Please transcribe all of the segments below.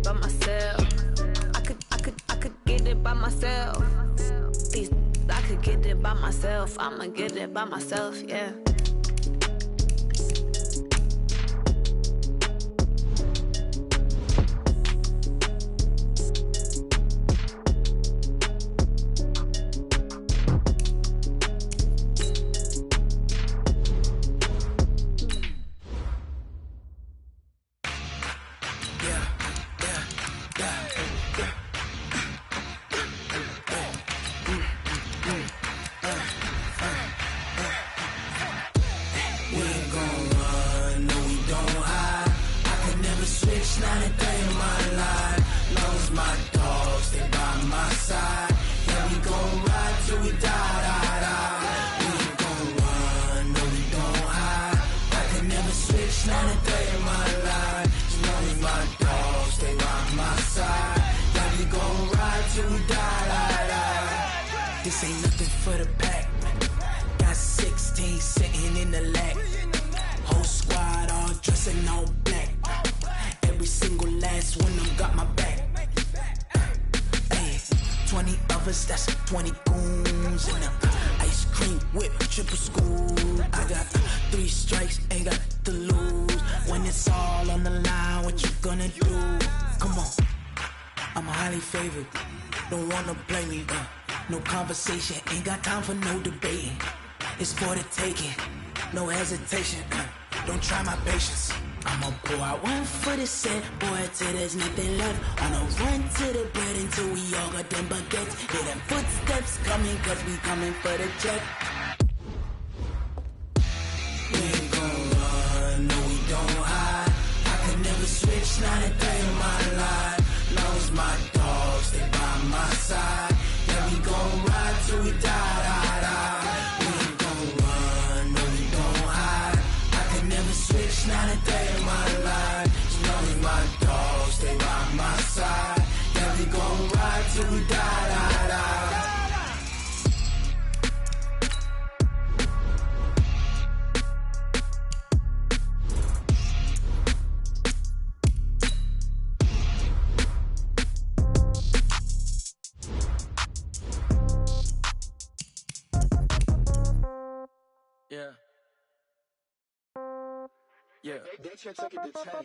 by myself. I could get it by myself. These I could get it by myself. I'ma get it by myself, yeah. This ain't nothing for the pack. Got 16 sitting in the lap. Whole squad all dressing all black. Every single last one of them got my back. Hey, 20 of us, that's 20 goons. And ice cream whip, triple school. I got 3 strikes, ain't got to lose. When it's all on the line, what you gonna do? Come on, I'm highly favored. Don't wanna blame me, no conversation, ain't got time for no debating. It's for the taking, no hesitation. Don't try my patience. I'ma pour out one for the set, boy, till there's nothing left. On a run to the bread until we all got them baguettes. Hear them footsteps coming, cause we coming for the check. We ain't gon' run, no we don't hide. I can never switch, not a day in my life. Long as my dogs, they by my side. Yeah, we gon' ride till we die. We ain't gon' run, no we don't hide. I can never switch, not a day in my life. As long as my dogs, stay by my side. Yeah, we gon' ride till we die. Yeah. Yeah.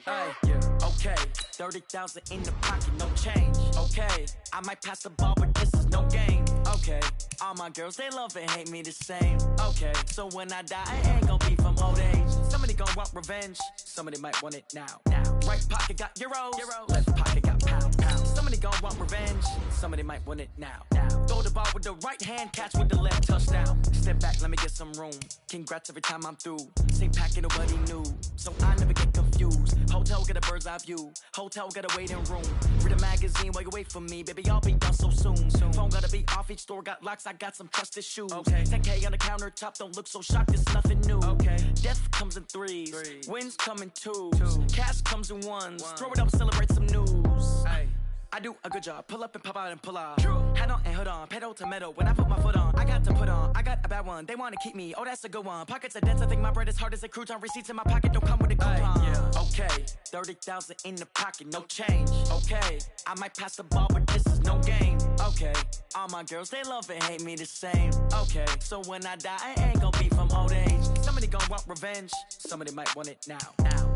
Hey, yeah. Okay. 30,000 in the pocket, no change. Okay. I might pass the ball, but this is no game. Okay. All my girls, they love and hate me the same. Okay. So when I die, I ain't gon' be from old age. Somebody gon' want revenge. Somebody might want it now. Right pocket got euros. Left pocket got pound. Somebody gon' want revenge. Somebody might want it now. Throw the ball with the right hand, catch with the left, touchdown. Step back, let me get some room. Congrats every time I'm through. Same packet, nobody knew, so I never get confused. Hotel get a bird's eye view. Hotel get a waiting room. Read a magazine while you wait for me, baby. I'll be done so soon. Phone gotta be off. Each store got locks. I got some trusted shoes. Okay. 10K on the countertop. Don't look so shocked. It's nothing new. Okay. Death comes in threes. Wins come in twos. Cash comes in ones. Throw it up, celebrate some news. Hey. I do a good job, pull up and pop out and pull off. Hat on and hood on, pedal to metal. When I put my foot on, I got to put on. I got a bad one, they wanna keep me. Oh, that's a good one. Pockets are dense, I think my bread is hard as a crouton. Receipts in my pocket don't come with a coupon. Yeah. Okay, 30,000 in the pocket, no change. Okay, I might pass the ball, but this is no game. Okay, all my girls, they love and hate me the same. Okay, so when I die, I ain't gon' be from old age. Somebody gon' want revenge, somebody might want it now.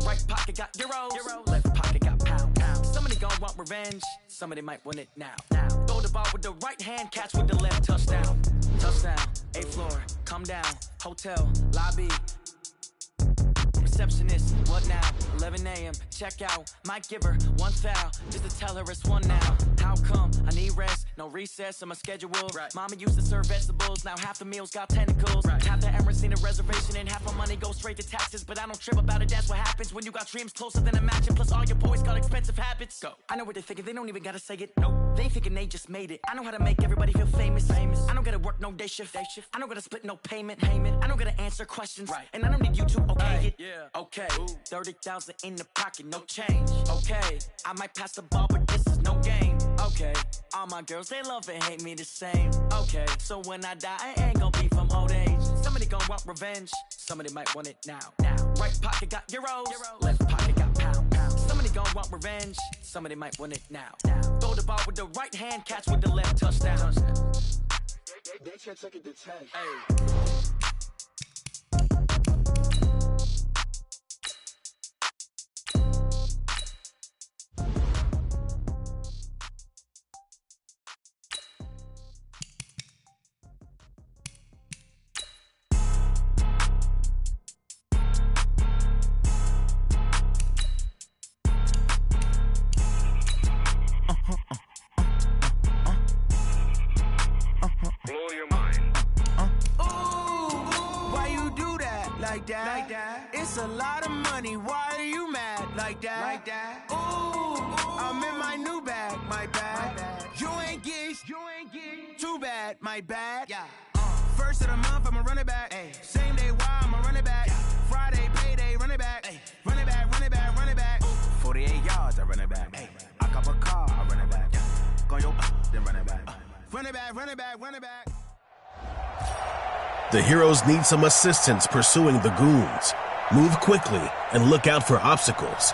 Right pocket got euros, left pocket got pound. Somebody gon' want revenge, somebody might want it now. Throw the ball with the right hand, catch with the left, touchdown. Touchdown, 8th floor, come down, hotel, lobby. Receptionist, what now? 11 a.m., check out. Might give her one foul, just to tell her it's one now. How come? I need rest, no recess in my schedule. Mama used to serve vegetables, now half the meals got tentacles. Half the errands need a reservation, and half my money goes straight to taxes. But I don't trip about it, that's what happens when you got dreams closer than a match. And plus all your boys got expensive habits. Go. I know what they're thinking, they don't even gotta say it. Nope. They ain't thinking they just made it. I know how to make everybody feel famous. I don't gotta work no day shift. I don't gotta split no payment. I don't gotta answer questions. And I don't need you to okay it. Okay, 30,000 in the pocket, no change. Okay, I might pass the ball, but this is no game. Okay, all my girls, they love and hate me the same. Okay, so when I die, I ain't gon' be from old age. Somebody gon' want revenge, somebody might want it now. Right pocket got euros, left pocket got pound. Somebody gon' want revenge. Somebody might want it now. Throw the ball with the right hand, catch with the left, touchdown. They took it to 10. Hey. Blow your mind. Why you do that like that? It's a lot of money. Why are you mad like that? Ooh, I'm in my new bag, my bad. You ain't get too bad, my bad. Yeah. First of the month, I'ma run it back. Ay. Same day, why I'ma run it back. Friday, payday, run it back. Ay. Run it back, run it back, run it back. 48 yards, I run it back. Ay. I cop a car, I run it back. Go yo, then run it back. Run it back, run it back, run it back. The heroes need some assistance pursuing the goons. Move quickly and look out for obstacles.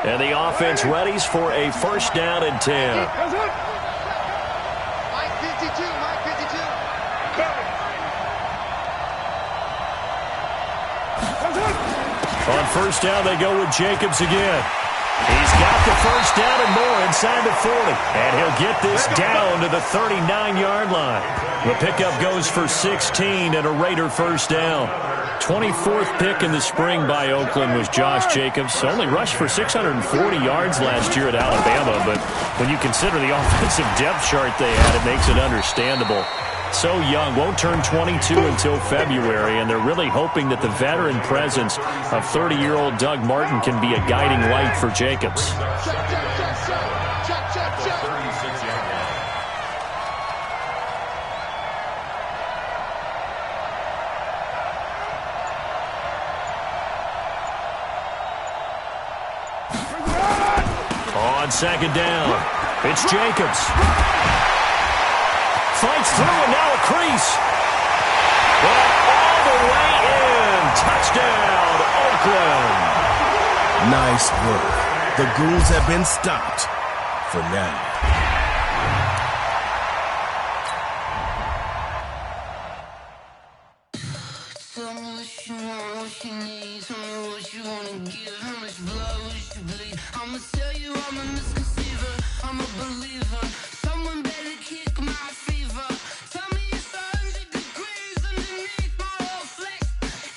And the offense readies for a first down and 10. Mike 52, Mike 52. On first down, they go with Jacobs again. He's got the first down and more inside the 40. And he'll get this down to the 39-yard line. The pickup goes for 16 and a Raider first down. 24th pick in the spring by Oakland was Josh Jacobs. Only rushed for 640 yards last year at Alabama, but when you consider the offensive depth chart they had, it makes it understandable. So young, won't turn 22 until February, and they're really hoping that the veteran presence of 30-year-old Doug Martin can be a guiding light for Jacobs. On second down, it's Jacobs. Fights through and now a crease. Well, all the way in. Touchdown, Oakland. Nice work. The goons have been stopped for now. Tell me what you want, what you need. Tell me what you wanna give. How much blood would you bleed? I'ma tell you I'm a misconceiver. I'm a believer. Someone better kick my fever. Tell me it's 100 degrees underneath my whole flesh.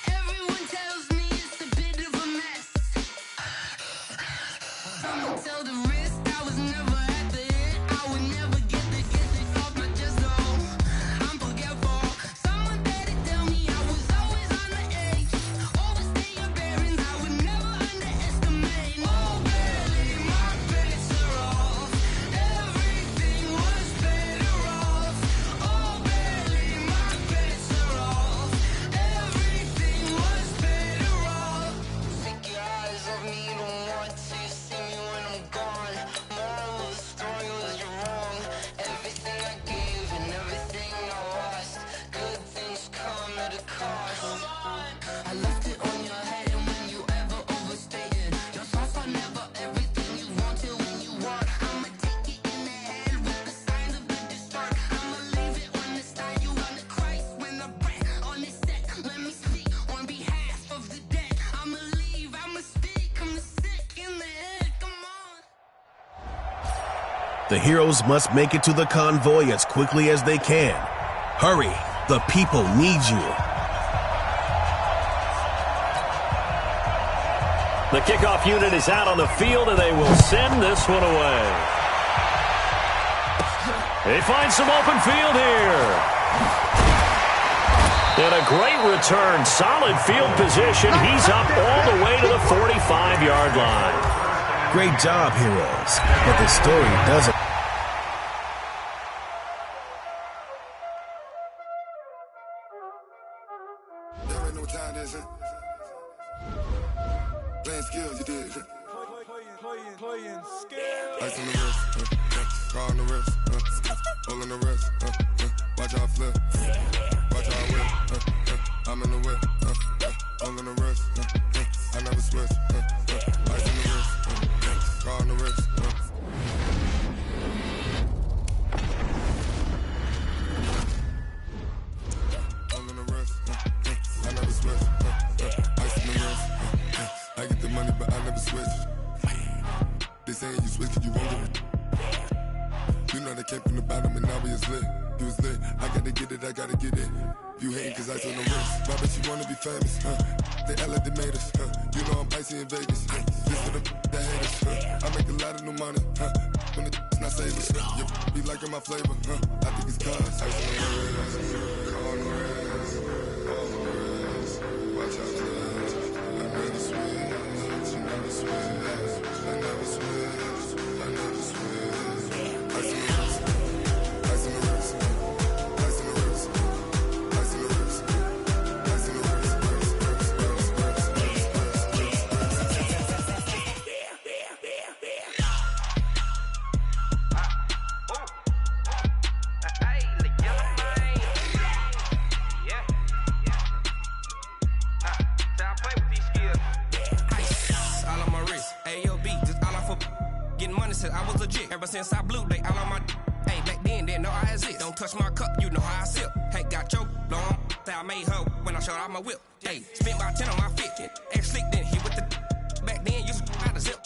Everyone tells me it's a bit of a mess. Someone tell the risk I was never at the end. I would never get the off my chest. No, I'm forgetful. Someone better tell me I was always on the edge. Overstay your bearings, I would never underestimate. Oh, barely, my bets are off. Everything was better off. Oh, barely, my bets are off. Everything was better off. Take your eyes off me, don't want to see me when I'm gone. Moral of the story was you're wrong. Everything I gave and everything I lost. Good things come at a cost. I left it on your head, and when you ever overstated, your thoughts are never everything you wanted when you want. I'ma take it in the head with the signs of the distort. I'ma leave it on the side. You on the Christ when the breath on the set. Let me speak on behalf of the dead. I'ma leave, I'ma speak. I'm the sick in the head. Come on. The heroes must make it to the convoy as quickly as they can. Hurry, the people need you. The kickoff unit is out on the field, and they will send this one away. They find some open field here. And a great return. Solid field position. He's up all the way to the 45-yard line. Great job, heroes. But the story doesn't. There ain't no time, is it? Playing skills, you did. Playing skills. on the wrist, all in the wrist, watch how I flip, watch how I whip, I'm in the whip, all in the wrist, I never switch, ice in the wrist, car on the wrist, all in the wrist, I never switch, ice in the wrist, I get the money but I never switch. They saying you switch 'cause you won't get it. You know they came from the bottom and now we is lit. You was lit, I gotta get it, I gotta get it. You hating 'cause ice on the wrist. Why bet you wanna be famous, They act like they made us, You know I'm icy in Vegas, Just for the that hate us, I make a lot of new money, When the not save us, You be liking my flavor, I think it's cause ice on the wrist, on the wrist, on the wrist. Watch out, cuz I never switch, you never switch. I never switch, I never switch. Ice in the wrist, ice in the wrist, ice in the wrist, ice in the wrist, ice in the wrist, I was legit. Ever since I blew, they all on my. Hey, back then, didn't know I exist. Don't touch my cup, you know how I sip. Hey, got your long. I made her when I showed out my whip. Hey, spent about 10 on my fit. Ex slick, then hit with the. Back then, used to out the zip.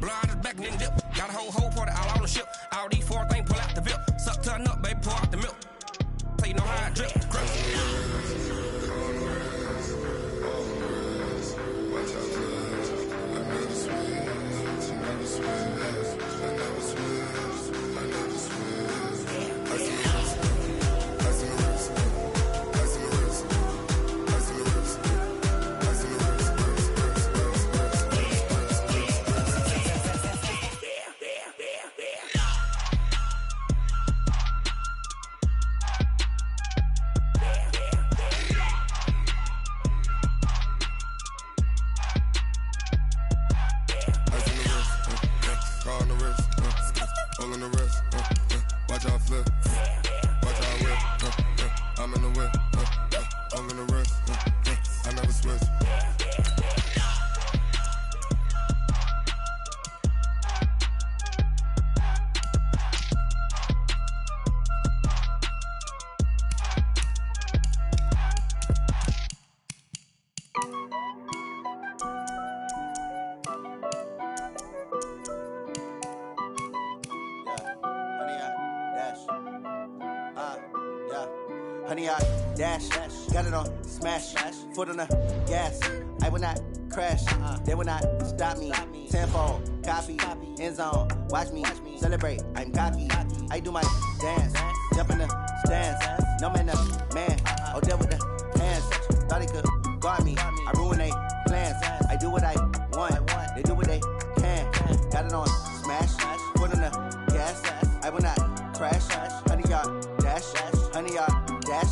Blow out his back and then dip. Got a whole party all on the ship. All these 4 things pull out the VIP. Suck to a nut, baby, pour out the milk. So you know how I drip. Honey, I dash, got it on smash, foot on the gas. I will not crash, they will not stop me. Tenfold, copy, end zone, watch me celebrate. I'm cocky, I do my dance, jump in the stands. No man, man, oh, deal with the hands. Thought he could guard me, I ruin they plans. I do what I want, they do what they can. Got it on smash, foot on the gas. I will not crash, honey, y'all dash, honey, y'all dash,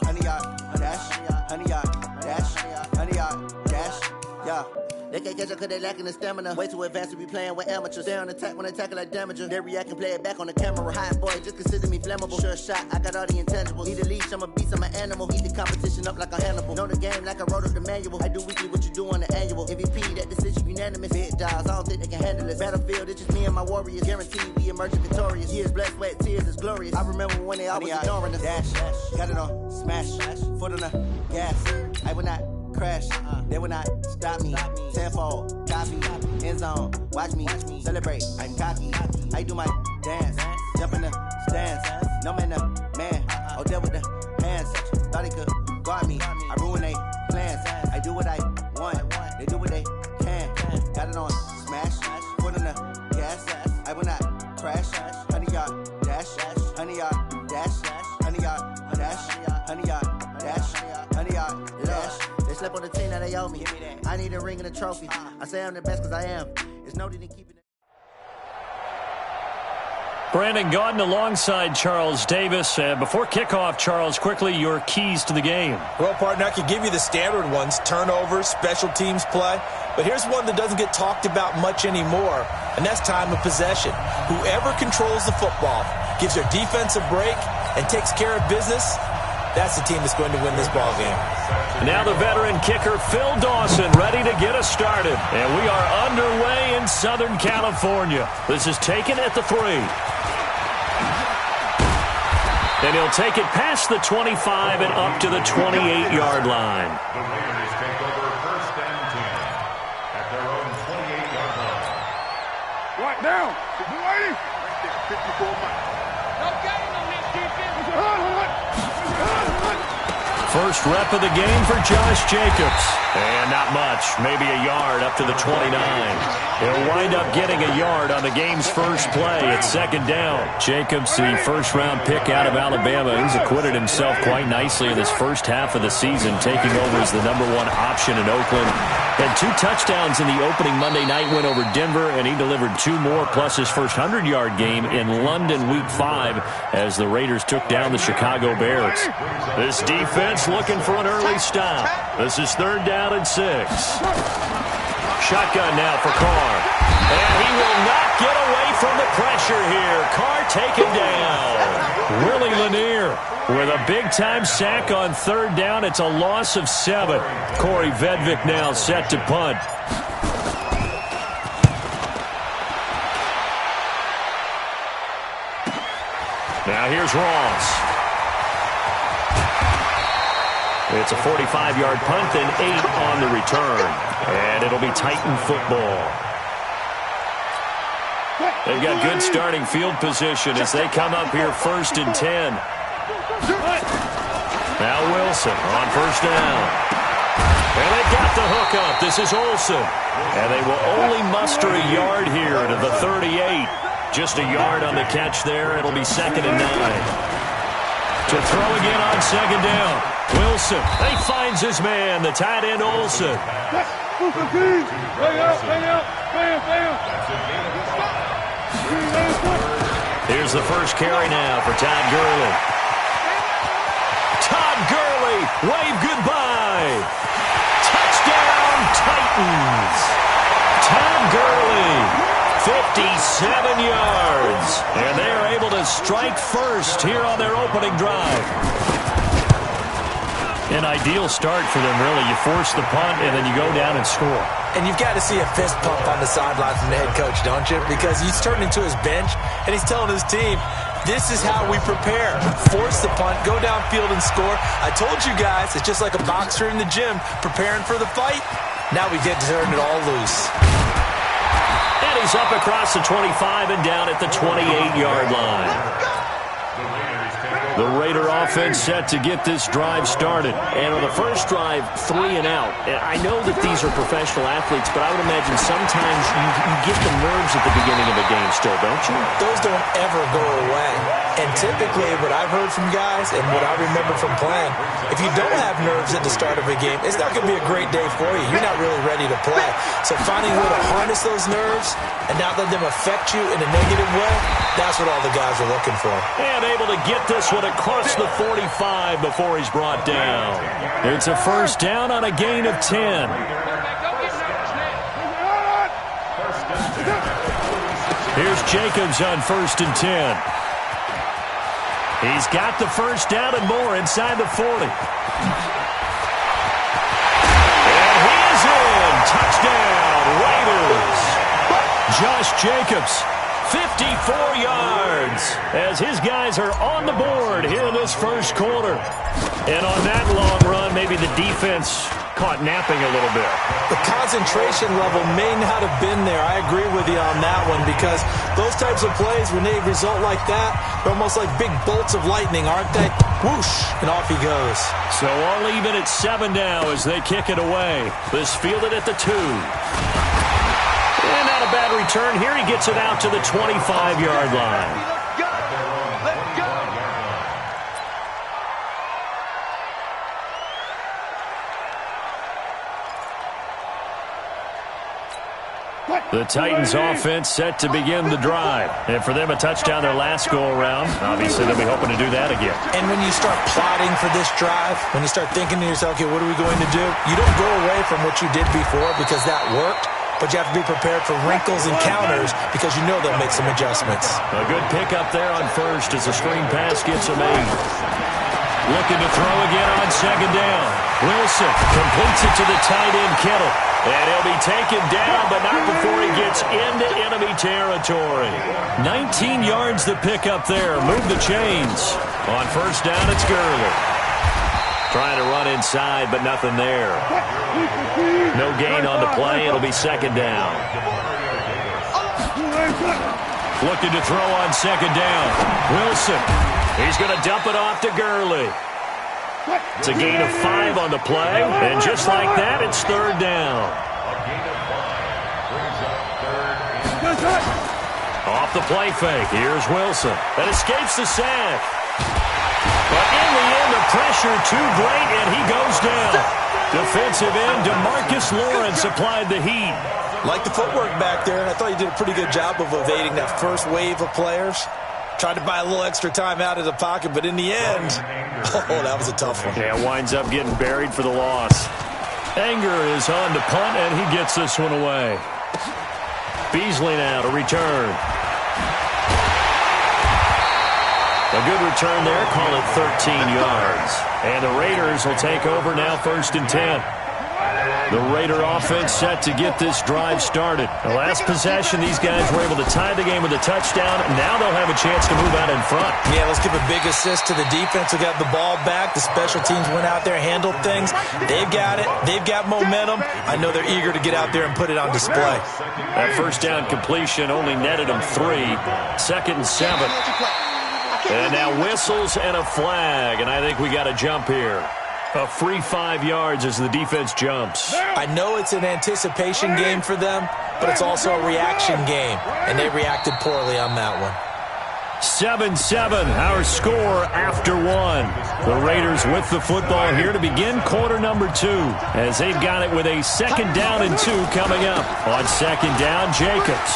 honey, y'all dash, honey, y'all dash, honey, y'all dash, yeah. They can't catch up cause they lacking the stamina. Way too advanced to be playing with amateurs. Stay on attack when they tackle like damager. They react and play it back on the camera. Hot boy, just consider me flammable. Sure shot, I got all the intangibles. Need a leash, I'm a beast, I'm an animal. Eat the competition up like a Hannibal. Know the game like I wrote up the manual. I do weekly what you do on the annual. MVP, that decision unanimous. Big dogs, I don't think they can handle it. Battlefield, it's just me and my warriors. Guaranteed we emerging victorious. Years, blood, sweat, tears, it's glorious. I remember when they always ignoring us. Dash, got it on smash, foot on the gas. I will not crash, they will not stop me. Tenfold, copy, end zone, watch me celebrate. I'm cocky, I do my dance, jump in the stands. No man, man, oh, deal with the hands. Thought he could guard me, I ruin they plans. I do what I want, they do what they can. Got it on smash, foot on the gas. I will not crash, honey, y'all dash, honey, y'all dash, honey, y'all dash, honey, y'all dash, honey, y'all dash. They slept on the team that they owe me. I need a ring and a trophy. I say I'm the best because I am. It's no need in keeping it. Brandon Gaudin alongside Charles Davis. Before kickoff, Charles, quickly your keys to the game. Well, partner, I could give you the standard ones, turnovers, special teams play. But here's one that doesn't get talked about much anymore, and that's time of possession. Whoever controls the football, gives their defense a break, and takes care of business, that's the team that's going to win this ball game. Now the veteran kicker, Phil Dawson, ready to get us started. And we are underway in Southern California. This is taken at the 3. And he'll take it past the 25 and up to the 28-yard line. The Raiders take over 1st and 10 at their own 28-yard line. Right down. Right there, 54 miles. No gain on this defense. First rep of the game for Josh Jacobs. And not much. Maybe a yard up to the 29. He'll wind up getting a yard on the game's first play. It's 2nd down. Jacobs, the first-round pick out of Alabama. He's acquitted himself quite nicely in this first half of the season, taking over as the #1 option in Oakland. Had 2 touchdowns in the opening Monday night win over Denver, and he delivered 2 more, plus his first 100-yard game in London Week 5 as the Raiders took down the Chicago Bears. This defense looking for an early stop. This is 3rd down and 6. Shotgun now for Carr. And he will not get away from the pressure here. Carr taken down. Willie Lanier with a big-time sack on 3rd down. It's a loss of 7. Corey Vedvik now set to punt. Now here's Ross. It's a 45-yard punt and 8 on the return. And it'll be Titan football. They've got good starting field position as they come up here 1st and 10. Now Wilson on 1st down. And they got the hook up. This is Olsen. And they will only muster a yard here to the 38. Just a yard on the catch there. It'll be 2nd and 9. To throw again on 2nd down. Wilson, he finds his man, the tight end Olsen. Here's the first carry now for Todd Gurley. Todd Gurley, wave goodbye. Touchdown, Titans. Todd Gurley. 57 yards. And they are able to strike first here on their opening drive. An ideal start for them, really. You force the punt, and then you go down and score. And you've got to see a fist pump on the sideline from the head coach, don't you? Because he's turning to his bench, and he's telling his team, this is how we prepare. Force the punt, go downfield and score. I told you guys, it's just like a boxer in the gym preparing for the fight. Now we get to turn it all loose. And he's up across the 25 and down at the 28-yard line. The Raider offense set to get this drive started. And on the first drive, 3 and out. And I know that these are professional athletes, but I would imagine sometimes you get the nerves at the beginning of a game still, don't you? Those don't ever go away. And typically what I've heard from guys and what I remember from playing, if you don't have nerves at the start of a game, it's not going to be a great day for you. You're not really ready to play. So finding a way to harness those nerves and not let them affect you in a negative way, that's what all the guys are looking for. And able to get this one across the 45 before he's brought down. It's a first down on a gain of 10. Here's Jacobs on 1st and 10. He's got the first down and more inside the 40. And he is in. Touchdown, Raiders. Josh Jacobs, 54 yards as his guys are on the board here in this first quarter. And on that long run, maybe the defense caught napping a little bit. The concentration level may not have been there. I agree with you on that one because those types of plays, when they result like that, they're almost like big bolts of lightning, aren't they? Whoosh, and off he goes. So all even at 7 now as they kick it away. This fielded at the 2. And not a bad return here. He gets it out to the 25-yard line. The Titans offense set to begin the drive. And for them, a touchdown their last go-around. Obviously, they'll be hoping to do that again. And when you start plotting for this drive, when you start thinking to yourself, okay, what are we going to do? You don't go away from what you did before because that worked. but you have to be prepared for wrinkles and counters because you know they'll make some adjustments. A good pickup there on first as the screen pass gets him 8. Looking to throw again on second down. Wilson completes it to the tight end, Kittle. And he'll be taken down, but not before he gets into enemy territory. 19 yards the pickup there. Move the chains. On first down, it's Gurley. Trying to run inside, but nothing there. No gain on the play. It'll be second down. Looking to throw on second down. Wilson. He's going to dump it off to Gurley. It's a gain of 5 on the play, and just like that, it's third down. Off the play fake, here's Wilson. That escapes the sack. But in the end, the pressure too great, and he goes down. Defensive end DeMarcus Lawrence applied the heat. Like the footwork back there, and I thought he did a pretty good job of evading that first wave of players. Tried to buy a little extra time out of the pocket, but in the end, oh, that was a tough one. Yeah, winds up getting buried for the loss. Anger is on to punt, and he gets this one away. Beasley now to return. A good return there, call it 13 yards. And the Raiders will take over now, 1st and 10. The Raider offense set to get this drive started. The last possession, these guys were able to tie the game with a touchdown. Now they'll have a chance to move out in front. Yeah, let's give a big assist to the defense who got the ball back. The special teams went out there, handled things. They've got it. They've got momentum. I know they're eager to get out there and put it on display. That first down completion only netted them 3. 2nd and 7. And now whistles and a flag, and I think we got a jump here. A free 5 yards as the defense jumps. I know it's an anticipation game for them, but it's also a reaction game, and they reacted poorly on that one. 7-7, our score after 1. The Raiders with the football here to begin quarter number 2, as they've got it with a 2nd down and 2 coming up. On 2nd down, Jacobs.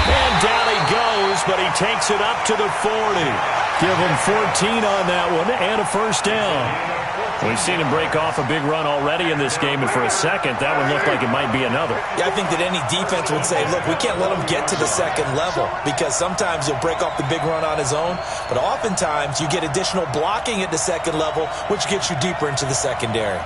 And down he goes, but he takes it up to the 40. Give him 14 on that one and a first down. We've seen him break off a big run already in this game, and for a second, that one looked like it might be another. Yeah, I think that any defense would say, look, we can't let him get to the 2nd level, because sometimes he'll break off the big run on his own, but oftentimes you get additional blocking at the 2nd level, which gets you deeper into the secondary.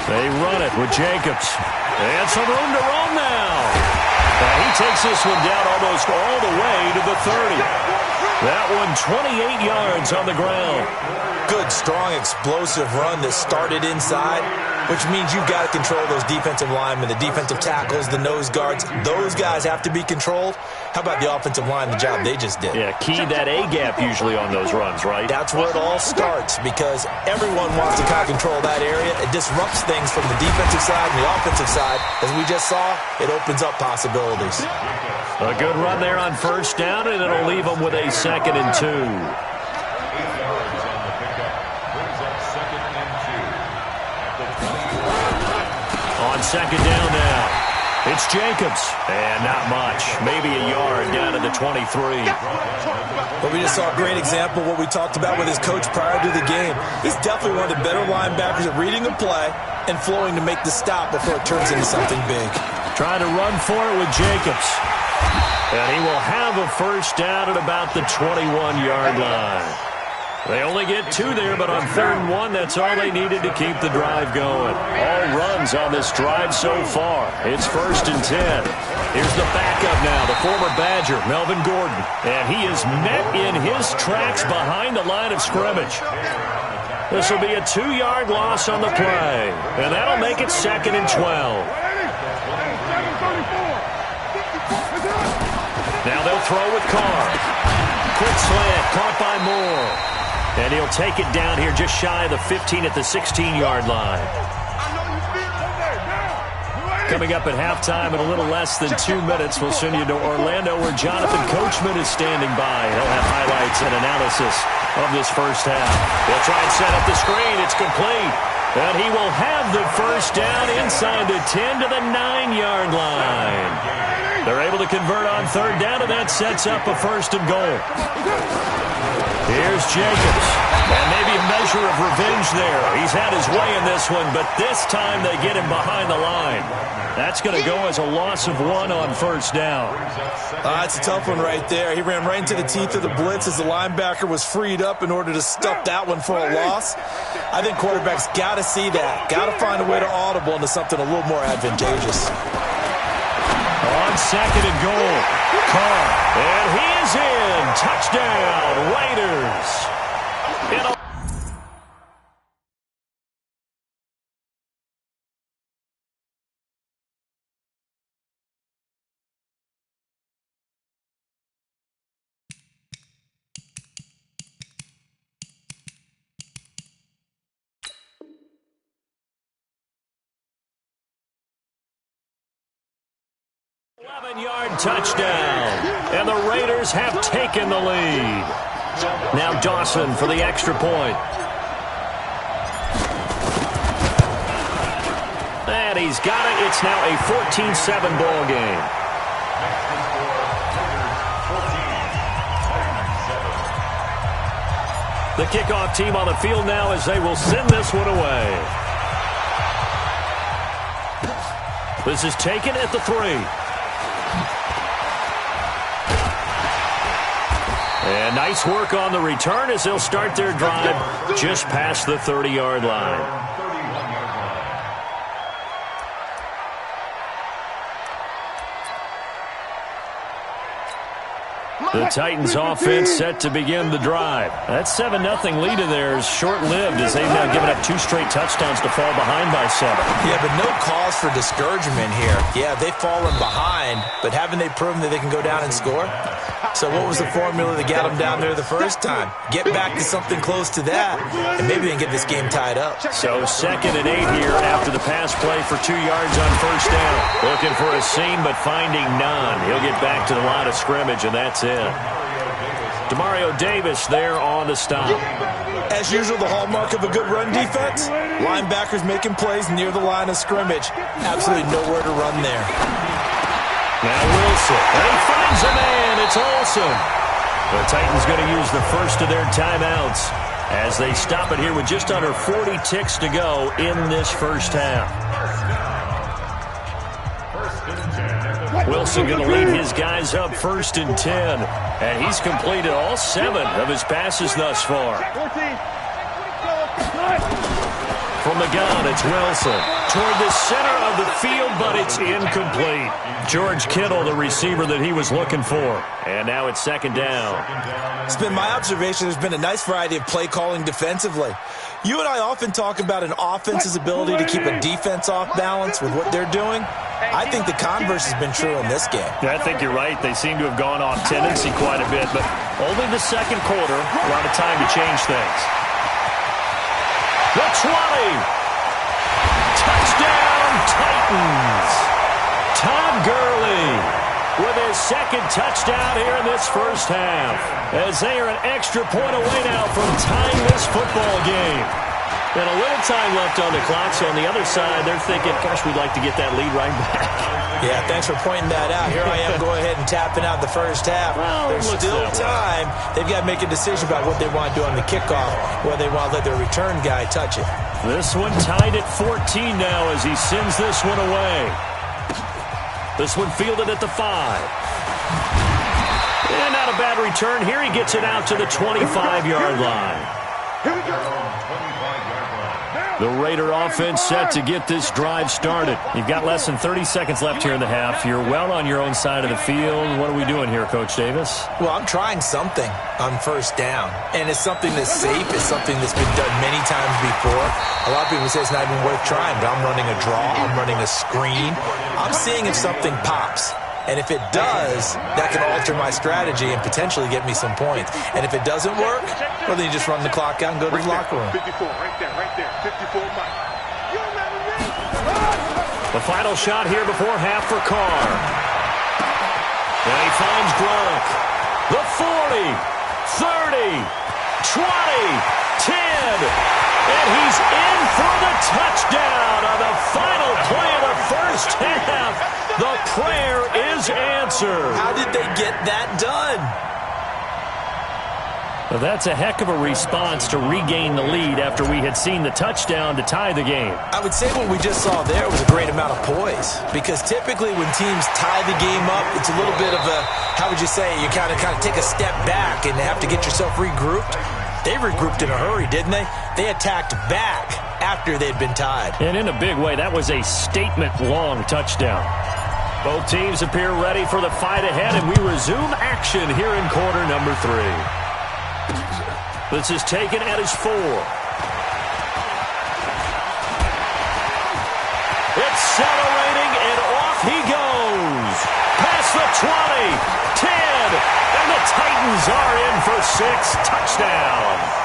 They run it with Jacobs. And some room to roam now. He takes this one down almost all the way to the 30. That one 28 yards on the ground. Good, strong, explosive run that started inside, which means you've got to control those defensive linemen, the defensive tackles, the nose guards. Those guys have to be controlled. How about the offensive line, the job they just did? Yeah, key that A-gap usually on those runs, right? That's where it all starts, because everyone wants to kind of control that area. It disrupts things from the defensive side and the offensive side. As we just saw, it opens up possibilities. A good run there on first down, and it'll leave them with a 2nd and 2. On 2nd down now. It's Jacobs. And not much. Maybe a yard down to the 23. But we just saw a great example of what we talked about with his coach prior to the game. He's definitely one of the better linebackers at reading a play and flowing to make the stop before it turns into something big. Trying to run for it with Jacobs. And he will have a first down at about the 21-yard line. They only get 2 there, but on 3rd and 1, that's all they needed to keep the drive going. All runs on this drive so far. It's 1st and 10. Here's the backup now, the former Badger, Melvin Gordon. And he is met in his tracks behind the line of scrimmage. This will be a 2-yard loss on the play. And that'll make it 2nd and 12. Now they'll throw with Carr. Quick slant, caught by Moore. And he'll take it down here just shy of the 15 at the 16-yard line. Coming up at halftime in a little less than 2 minutes, we'll send you to Orlando where Jonathan Coachman is standing by. He'll have highlights and analysis of this first half. He'll try and set up the screen. It's complete. And he will have the first down inside the 10 to the 9-yard line. They're able to convert on third down, and that sets up a first and goal. Here's Jacobs. And maybe a measure of revenge there. He's had his way in this one, but this time they get him behind the line. That's going to go as a loss of 1 on first down. That's a tough one right there. He ran right into the teeth of the blitz as the linebacker was freed up in order to stuff that one for a loss. I think quarterbacks got to see that. Got to find a way to audible into something a little more advantageous. On second and goal, Carr. And he is in. Touchdown, Raiders. Touchdown, and the Raiders have taken the lead. Now Dawson for the extra point. And he's got it. It's now a 14-7 ball game. The kickoff team on the field now as they will send this one away. This is taken at the 3. And nice work on the return as they'll start their drive just past the 30-yard line. The Titans offense set to begin the drive. That 7-0 lead of theirs short-lived as they've now given up 2 straight touchdowns to fall behind by 7. Yeah, but no cause for discouragement here. Yeah, they've fallen behind, but haven't they proven that they can go down and score? So what was the formula that got them down there the first time? Get back to something close to that, and maybe they can get this game tied up. So 2nd and 8 here after the pass play for 2 yards on first down. Looking for a seam, but finding none. He'll get back to the line of scrimmage, and that's it. Demario Davis there on the stop. As usual, the hallmark of a good run defense, linebackers making plays near the line of scrimmage. Absolutely nowhere to run there. Now Wilson, and he finds a man. It's Olsen. The Titans going to use the first of their timeouts as they stop it here with just under 40 ticks to go in this first half. Wilson going to lead his guys up 1st and 10. And he's completed all 7 of his passes thus far. From the gun, it's Wilson. Toward the center of the field, but it's incomplete. George Kittle, the receiver that he was looking for. And now it's 2nd down. It's been my observation there's been a nice variety of play calling defensively. You and I often talk about an offense's ability to keep a defense off balance with what they're doing. I think the converse has been true in this game. I think you're right. They seem to have gone off tendency quite a bit, but only the 2nd quarter, a lot of time to change things. The 20. Touchdown, Titans. Todd Gurley with his 2nd touchdown here in this first half, as they are an extra point away now from tying this football game. And a little time left on the clock, so on the other side, they're thinking, gosh, we'd like to get that lead right back. Yeah, thanks for pointing that out. Here I am, go ahead and tapping out the first half. Well, there's still time. They've got to make a decision about what they want to do on the kickoff, whether they want to let their return guy touch it. This one tied at 14 now as he sends this one away. This one fielded at the 5. And not a bad return. Here he gets it out to the 25-yard line. Here we go. The Raider offense set to get this drive started. You've got less than 30 seconds left here in the half. You're well on your own side of the field. What are we doing here, Coach Davis? Well, I'm trying something on first down. And it's something that's safe. It's something that's been done many times before. A lot of people say it's not even worth trying, but I'm running a draw. I'm running a screen. I'm seeing if something pops. And if it does, that can alter my strategy and potentially get me some points. And if it doesn't work, well, then you just run the clock out and go to the locker room. 54, right there. 54 Mike. The final shot here before half for Carr. And he finds Gronk. The 40, 30, 20, 10. And he's in for the touchdown on the final play of the first half. The prayer is is answered. How did they get that done? Well, that's a heck of a response to regain the lead after we had seen the touchdown to tie the game. I would say what we just saw there was a great amount of poise, because typically when teams tie the game up, it's a little bit of a, how would you say, you kind of take a step back and have to get yourself regrouped. They regrouped in a hurry, didn't they? They attacked back after they'd been tied. And in a big way, that was a statement-long touchdown. Both teams appear ready for the fight ahead, and we resume action here in quarter number 3. This is taken at his 4. Accelerating, and off he goes. Past the 20, 10, and the Titans are in for 6. Touchdown.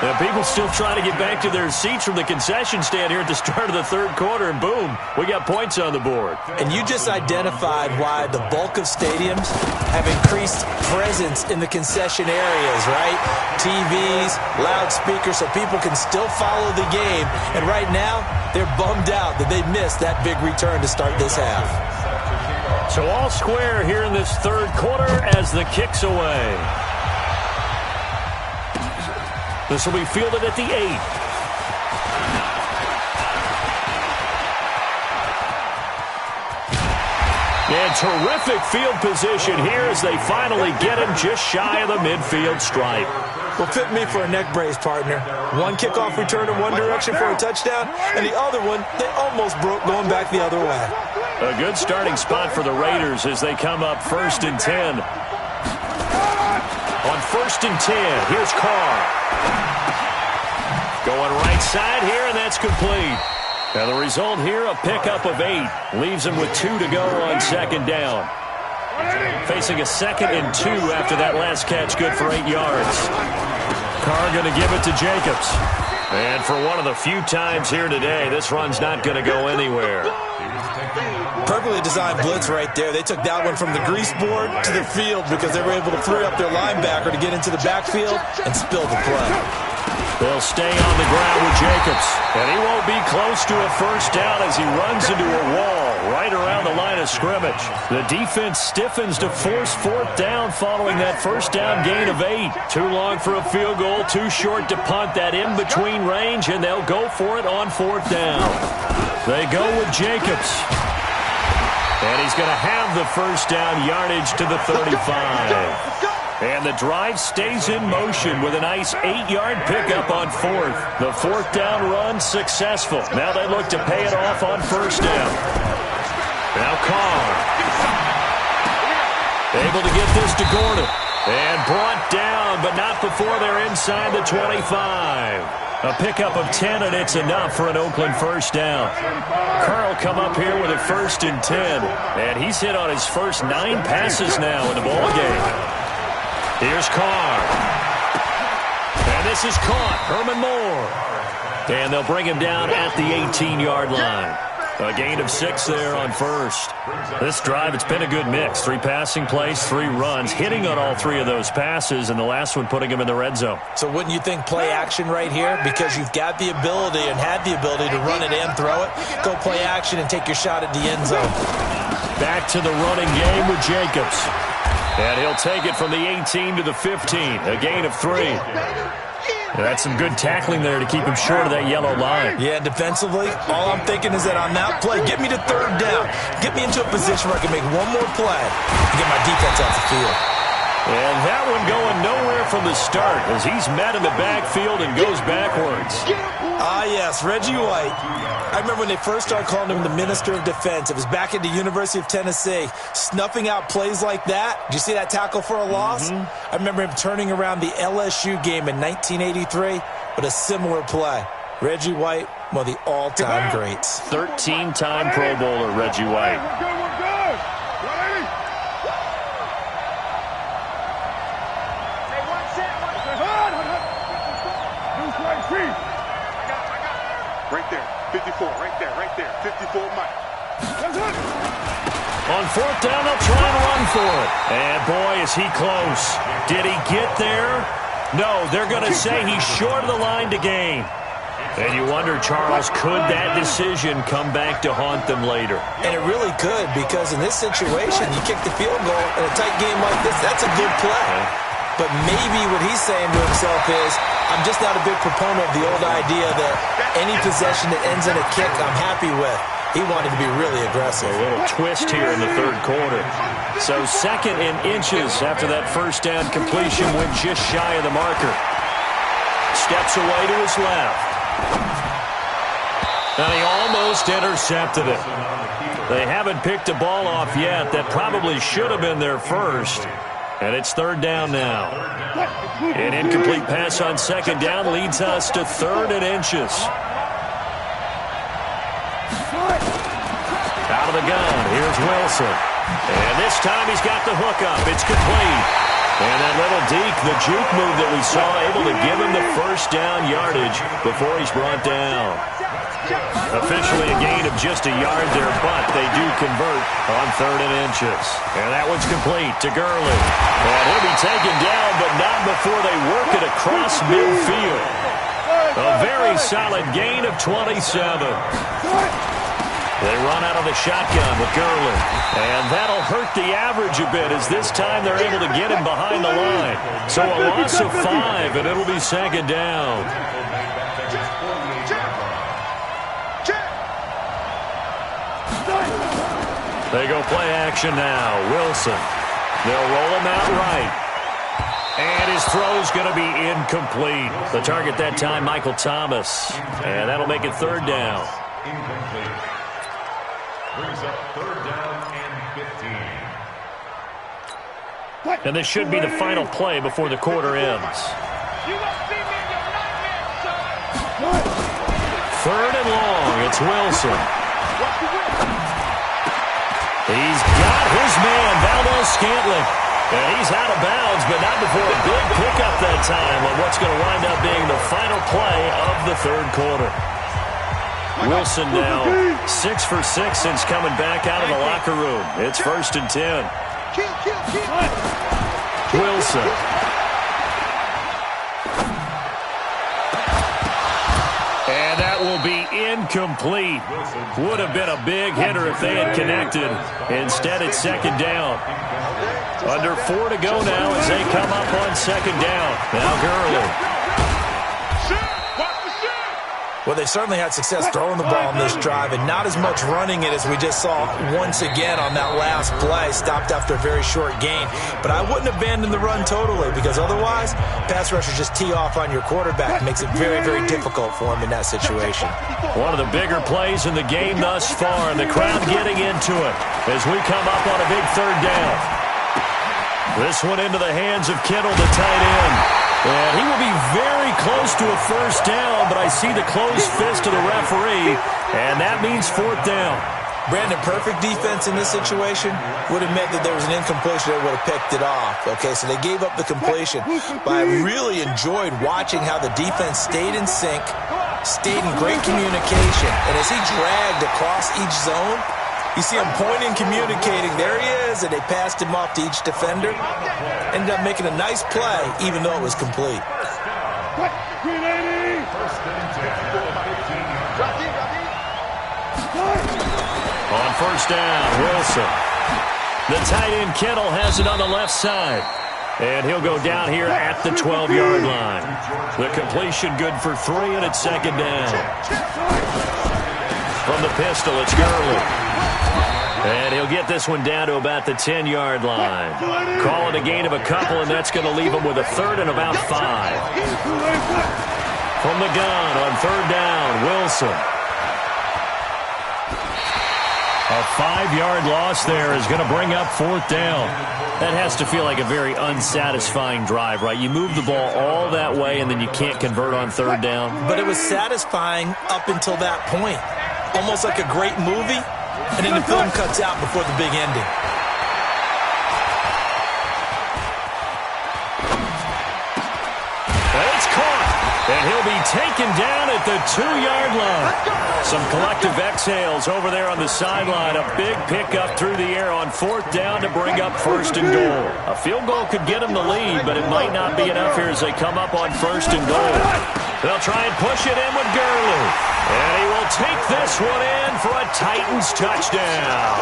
The people still trying to get back to their seats from the concession stand here at the start of the third quarter, and boom, we got points on the board. And you just identified why the bulk of stadiums have increased presence in the concession areas, right? TVs, loudspeakers, so people can still follow the game. And right now, they're bummed out that they missed that big return to start this half. So all square here in this third quarter as the kick's away. This will be fielded at the 8. And terrific field position here as they finally get him just shy of the midfield stripe. Well, fit me for a neck brace, partner. One kickoff return in one direction for a touchdown, and the other one, they almost broke going back the other way. A good starting spot for the Raiders as they come up 1st and 10. On 1st and 10, here's Carr. Going right side here, and that's complete. Now the result here, a pickup of 8. Leaves him with 2 to go on 2nd down. Facing a 2nd and 2 after that last catch, good for 8 yards. Carr going to give it to Jacobs. And for one of the few times here today, this run's not going to go anywhere. Perfectly designed blitz right there. They took that one from the grease board to the field because they were able to free up their linebacker to get into the backfield and spill the play. They'll stay on the ground with Jacobs. And he won't be close to a first down as he runs into a wall right around the line of scrimmage. The defense stiffens to force 4th down following that first down gain of 8. Too long for a field goal, too short to punt that in-between range, and they'll go for it on 4th down. They go with Jacobs. And he's going to have the first down yardage to the 35. And the drive stays in motion with a nice 8-yard pickup on 4th. The 4th down run successful. Now they look to pay it off on 1st down. Now Carr. Able to get this to Gordon. And brought down, but not before they're inside the 25. A pickup of 10, and it's enough for an Oakland first down. Carr will come up here with a 1st and 10. And he's hit on his first 9 passes now in the ballgame. Here's Carr. And this is caught. Herman Moore. And they'll bring him down at the 18-yard line. A gain of 6 there on 1st. This drive, it's been a good mix. 3 passing plays, 3 runs, hitting on all 3 of those passes, and the last one putting him in the red zone. So wouldn't you think play action right here? Because you've got the ability and had the ability to run it and throw it. Go play action and take your shot at the end zone. Back to the running game with Jacobs. And he'll take it from the 18 to the 15. A gain of 3. That's some good tackling there to keep him short of that yellow line. Yeah, defensively, all I'm thinking is that on that play, get me to 3rd down. Get me into a position where I can make one more play and get my defense off the field. And that one going nowhere from the start as he's met in the backfield and goes backwards. Ah, yes, Reggie White. I remember when they first started calling him the Minister of Defense. It was back at the University of Tennessee, snuffing out plays like that. Did you see that tackle for a loss? I remember him turning around the LSU game in 1983 with a similar play. Reggie White, one of the all-time greats. 13-time Pro Bowler, Reggie White. Right there, 54, right there, 54 Mike. On 4th down, they'll try and run for it. And boy, is he close. Did he get there? No, they're going to say he's short of the line to gain. And you wonder, Charles, could that decision come back to haunt them later? And it really could, because in this situation, you kick the field goal in a tight game like this, that's a good play. But maybe what he's saying to himself is, I'm just not a big proponent of the old idea that any possession that ends in a kick I'm happy with. He wanted to be really aggressive. A little twist here in the third quarter. So 2nd and inches after that first down completion went just shy of the marker. Steps away to his left. And he almost intercepted it. They haven't picked a ball off yet. That probably should have been their first. And it's 3rd down now. An incomplete pass on 2nd down leads us to 3rd and inches. Out of the gun, here's Wilson. And this time he's got the hook up. It's complete. And that little deke, the juke move that we saw, able to give him the first down yardage before he's brought down. Officially a gain of just a yard there, but they do convert on 3rd and inches. And that one's complete to Gurley. And he'll be taken down, but not before they work it across midfield. A very solid gain of 27. They run out of the shotgun with Gurley. And that'll hurt the average a bit, as this time they're able to get him behind the line. So a loss of 5, and it'll be 2nd down. They go play action now. Wilson. They'll roll him out right. And his throw's going to be incomplete. The target that time, Michael Thomas. And that'll make it 3rd down. Incomplete. Brings up 3rd down and 15. And this should be the final play before the quarter ends. 3rd and long. It's Wilson. He's got his man, Valdes-Scantling. And he's out of bounds, but not before a big pickup that time on what's going to wind up being the final play of the 3rd quarter. Wilson now 6 for 6 since coming back out of the locker room. It's 1st and 10. Wilson. And that will be incomplete. Would have been a big hitter if they had connected. Instead, it's 2nd down. Under 4 to go now as they come up on 2nd down. Now Gurley. Well, they certainly had success throwing the ball in this drive, and not as much running it as we just saw once again on that last play. Stopped after a very short gain. But I wouldn't abandon the run totally, because otherwise, pass rushers just tee off on your quarterback. It makes it very, very difficult for him in that situation. One of the bigger plays in the game thus far, and the crowd getting into it as we come up on a big 3rd down. This one into the hands of Kittle, the tight end. And he will be very close to a first down, but I see the closed fist of the referee, and that means 4th down. Brandon, perfect defense in this situation would have meant that there was an incompletion that would have picked it off. Okay, so they gave up the completion, but I really enjoyed watching how the defense stayed in sync, stayed in great communication, and as he dragged across each zone, you see him pointing, communicating. There he is, and they passed him off to each defender. Ended up making a nice play, even though it was complete. On 1st down, Wilson. The tight end Kittle has it on the left side. And he'll go down here at the 12-yard line. The completion good for 3, and it's 2nd down. From the pistol, it's Gurley. And he'll get this one down to about the 10-yard line. Call it a gain of a couple, and that's going to leave him with a 3rd and about 5. From the gun on 3rd down, Wilson. A 5-yard loss there is going to bring up 4th down. That has to feel like a very unsatisfying drive, right? You move the ball all that way, and then you can't convert on 3rd down. But it was satisfying up until that point. Almost like a great movie. And then the film cuts out before the big ending. It's caught. And he'll be taken down at the 2-yard line. Some collective exhales over there on the sideline. A big pickup through the air on 4th down to bring up 1st and goal. A field goal could get them the lead, but it might not be enough here as they come up on 1st and goal. They'll try and push it in with Gurley. And he will take this one in for a Titans touchdown.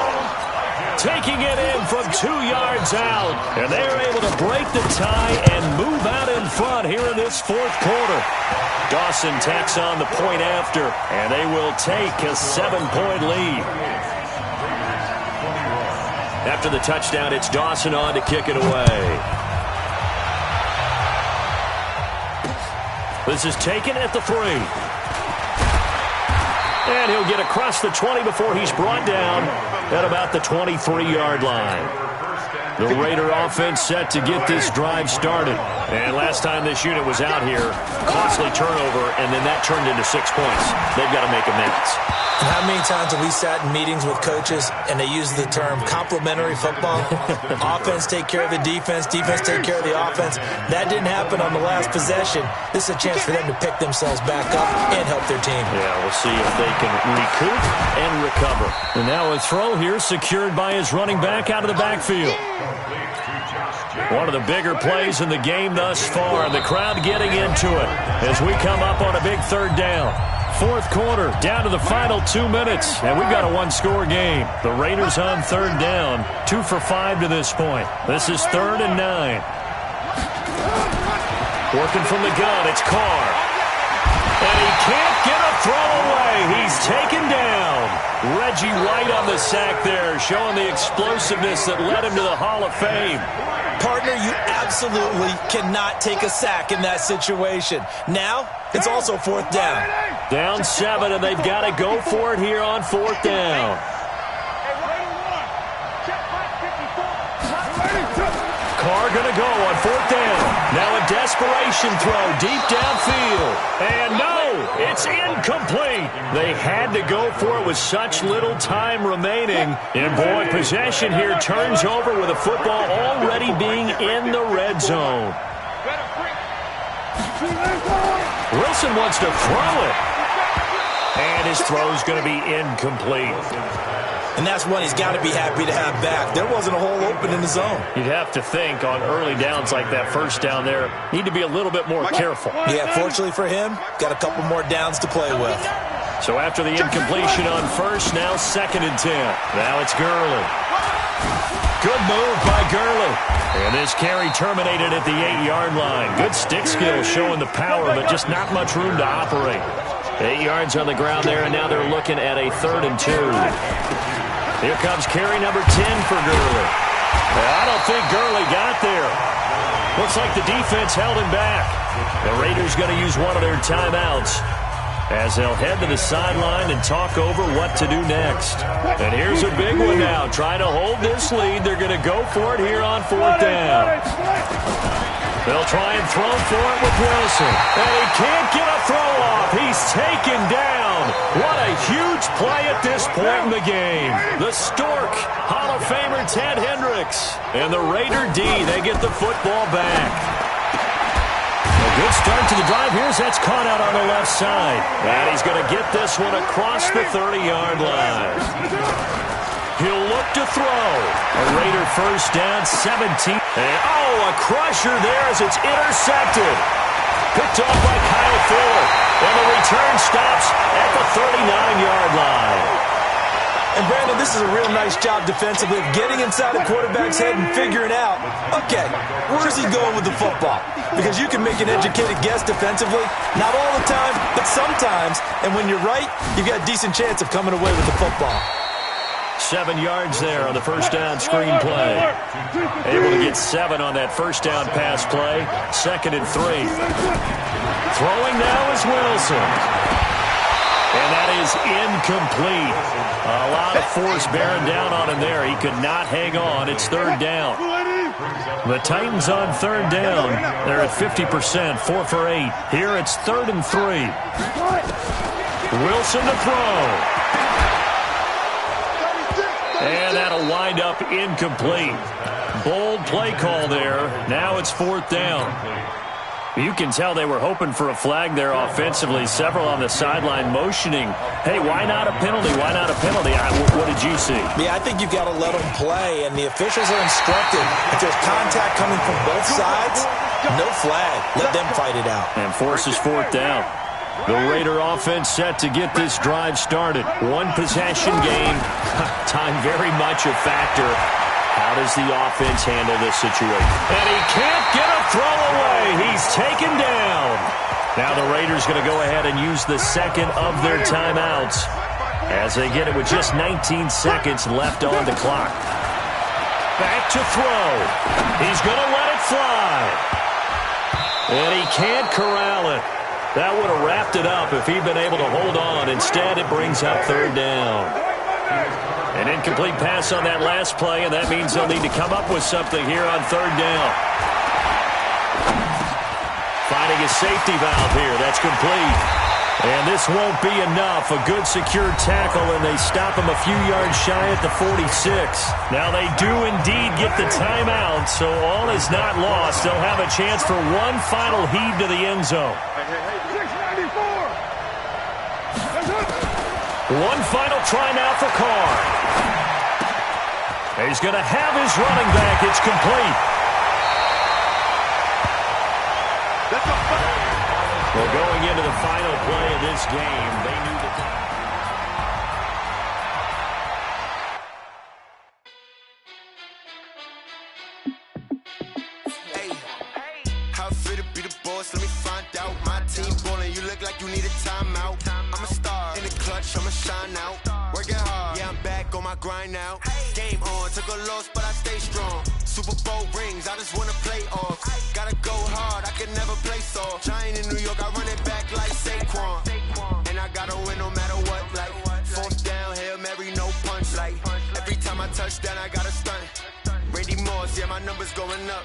Taking it in from 2 yards out. And they are able to break the tie and move out in front here in this fourth quarter. Dawson tacks on the point after, and they will take a 7-point lead. After the touchdown, it's Dawson on to kick it away. This is taken at the 3. And he'll get across the 20 before he's brought down at about the 23-yard line. The Raider offense set to get this drive started. And last time this unit was out here, costly turnover, and then that turned into 6 points. They've got to make amends. And how many times have we sat in meetings with coaches and they use the term complementary football? Offense take care of the defense, defense take care of the offense. That didn't happen on the last possession. This is a chance for them to pick themselves back up and help their team. Yeah, we'll see if they can recoup and recover. And now a throw here secured by his running back out of the backfield. One of the bigger plays in the game thus far, and the crowd getting into it as we come up on a big third down. Fourth quarter, down to the final 2 minutes, and we've got a one-score game. The Raiders on third down, 2 for 5 to this point. This is 3rd and 9. Working from the gun, it's Carr. And he can't get a throw away. He's taken down. Reggie White on the sack there, showing the explosiveness that led him to the Hall of Fame. Partner, you absolutely cannot take a sack in that situation. Now, it's also 4th down. Down 7, and they've got to go for it here on 4th down. Carr going to go on 4th down. Now a desperation throw deep downfield. And no, it's incomplete. They had to go for it with such little time remaining. And boy, possession here turns over with the football already being in the red zone. Wilson wants to throw it. And his throw's going to be incomplete. And that's one he's got to be happy to have back. There wasn't a hole open in the zone. You'd have to think on early downs like that first down there, need to be a little bit more careful. Yeah, fortunately for him, got a couple more downs to play with. So after the incompletion on first, now 2nd and 10. Now it's Gurley. Good move by Gurley. And this carry terminated at the 8-yard line. Good stick skill showing the power, but just not much room to operate. 8 yards on the ground there, and now they're looking at a 3rd and 2. Here comes carry number 10 for Gurley. I don't think Gurley got there. Looks like the defense held him back. The Raiders going to use one of their timeouts as they'll head to the sideline and talk over what to do next. And here's a big one now. Trying to hold this lead. They're going to go for it here on 4th down. They'll try and throw for it with Wilson. And he can't get a throw off. He's taken down. What a huge play at this point in the game. The Stork, Hall of Famer Ted Hendricks. And the Raider D, they get the football back. A good start to the drive here as that's caught out on the left side. And he's going to get this one across the 30-yard line. He'll look to throw. A Raider first down, 17. And, a crusher there as it's intercepted. Picked off by Kyle Fuller. And the return stops at the 39-yard line. And, Brandon, this is a real nice job defensively of getting inside the quarterback's head and figuring out, okay, where's he going with the football? Because you can make an educated guess defensively. Not all the time, but sometimes. And when you're right, you've got a decent chance of coming away with the football. 7 yards there on the first down screen play. Able to get 7 on that first down pass play. 2nd and 3. Throwing now is Wilson. And that is incomplete. A lot of force bearing down on him there. He could not hang on. It's 3rd down. The Titans on 3rd down. They're at 50%, 4 for 8. Here it's 3rd and 3. Wilson to throw. And that'll wind up incomplete. Bold play call there. Now it's 4th down. You can tell they were hoping for a flag there offensively. Several on the sideline motioning, hey, why not a penalty? Why not a penalty? What did you see? Yeah, I think you've got to let them play, and the officials are instructed. If there's contact coming from both sides, no flag. Let them fight it out. And forces fourth down. The Raider offense set to get this drive started. One possession game. Time very much a factor. How does the offense handle this situation? And he can't get a throw away. He's taken down. Now the Raiders going to go ahead and use the second of their timeouts as they get it with just 19 seconds left on the clock. Back to throw. He's going to let it fly. And he can't corral it. That would have wrapped it up if he'd been able to hold on. Instead, it brings up third down. An incomplete pass on that last play, and that means they'll need to come up with something here on third down. Finding a safety valve here. That's complete. And this won't be enough. A good secured tackle, and they stop him a few yards shy at the 46. Now they do indeed get the timeout, so all is not lost. They'll have a chance for one final heave to the end zone. One final try now for Carr. He's going to have his running back. It's complete. Well, going into the final play of this game, they knew that. Hey, how fit to be the boss? Let me find out. My team ballin', you look like you need a timeout. I'm a star in the clutch, I'ma shine out. Working hard, yeah, I'm back on my grind now. Game on, took a loss, but I stay strong. Super Bowl rings, I just wanna play off. Gotta go hard, I can never play soft. Giant in New York, I run it back like Saquon. And I gotta win no matter what, like fourth down, Hail Mary, no punch. Like every time I touch down, I gotta stunt. Randy Moss, yeah, my numbers going up.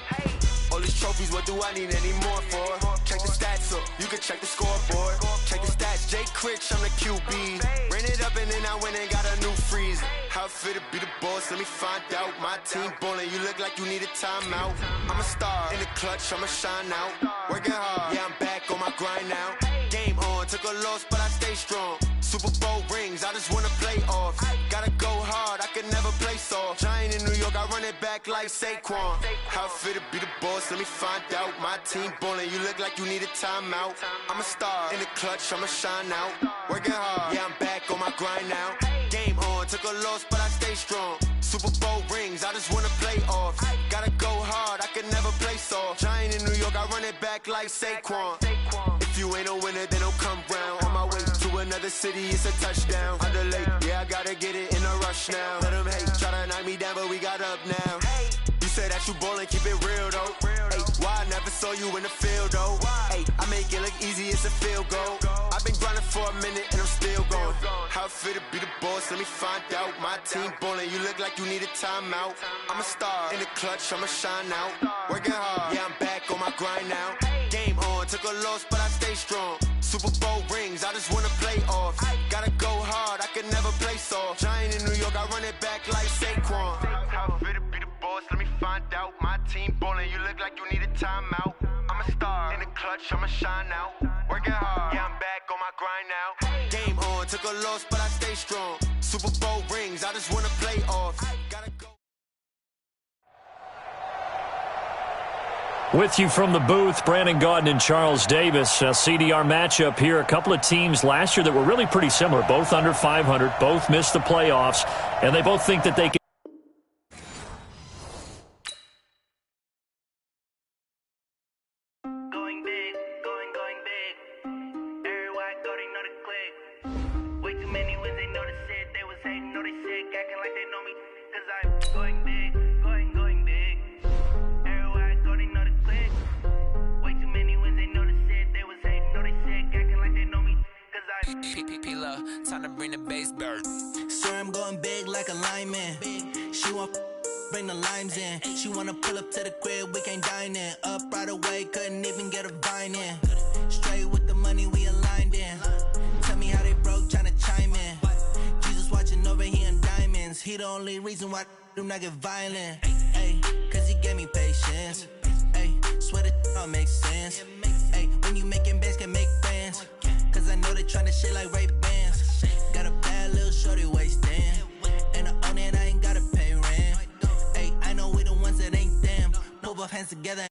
All these trophies, what do I need any more for? Check the stats up, you can check the scoreboard. Check the stats, Jake Critch, I'm the QB. Ran it up and then I went and got a new freeze. How fit to be the boss, let me find out. My team ballin', you look like you need a timeout. I'm a star in the clutch, I'ma shine out. Working hard, yeah, I'm back on my grind now. Game on, took a loss, but I stay strong. Super Bowl rings, I just wanna play off. Gotta go hard, I can never play soft. Giant in New York, I run it back like Saquon. How fit to be the boss, let me find out. My team ballin', you look like you need a timeout. I'm a star in the clutch, I'ma shine out. Working hard, yeah, I'm back on my grind now. Game on, took a loss, but I stay strong. Super Bowl rings, I just wanna play off. Gotta go hard, I can never play soft. Giant in New York, I run it back like Saquon. If you ain't a winner, then don't come round. On my way to another city, it's a touchdown. Under late, yeah, I gotta get it in a rush now. Let them hate, try to knock me down, but we got up now. You say that you ballin', keep it real though. Hey, why I never saw you in the field though? Hey, I make it look easy, it's a field goal. I've been grinding for a minute and I'm still going. How fit to be the boss, let me find out. My team ballin', you look like you need a timeout. I'm a star in the clutch, I'ma shine out. Working hard, yeah, I'm back on my grind now. Game on, took a loss, but I stay strong. Super Bowl rings, I just wanna play off. Gotta go hard, I can never play soft. Giant in New York, I run it back like Saquon. How fit to be the boss, let me find out. My team ballin', you look like you need a timeout. I'm a star in the clutch, I'ma shine out. Working hard, yeah, I'm back on my grind now. Game on, took a loss, but I stay strong. Super Bowl rings, I just wanna play off. Gotta go. With you from the booth, Brandon Gaudin and Charles Davis. A CDR matchup here. A couple of teams last year that were really pretty similar. Both under 500. Both missed the playoffs. And they both think that they can. Going big, going big. Everybody go, they know the click. Way too many wins, they know the shit. They was hating, know they sick, acting like they know me. Cause I'm going big, going big. Everybody go, they know the click. Way too many wins, they know the shit. They was hating, know they sick, acting like they know me. Cause I'm PPP time to bring the bass bird. Sir, I'm going big like a lineman. She want bring the limes in. She wanna pull up to the crib, we can't dine in. Up right away, couldn't even get a vine in. Straight with the money, we aligned in. Tell me how they broke, tryna chime in. Jesus watching over here in diamonds. He the only reason why I do not get violent. Ay, cause he gave me patience. Ay, swear that all makes sense. Hey, when you making bands, can make friends. Cause I know they tryna shit like Ray-Bans. Got a bad little shorty wasting. And I own it, I ain't gotta pay rent. Hey, I know we the ones that ain't them. Put both hands together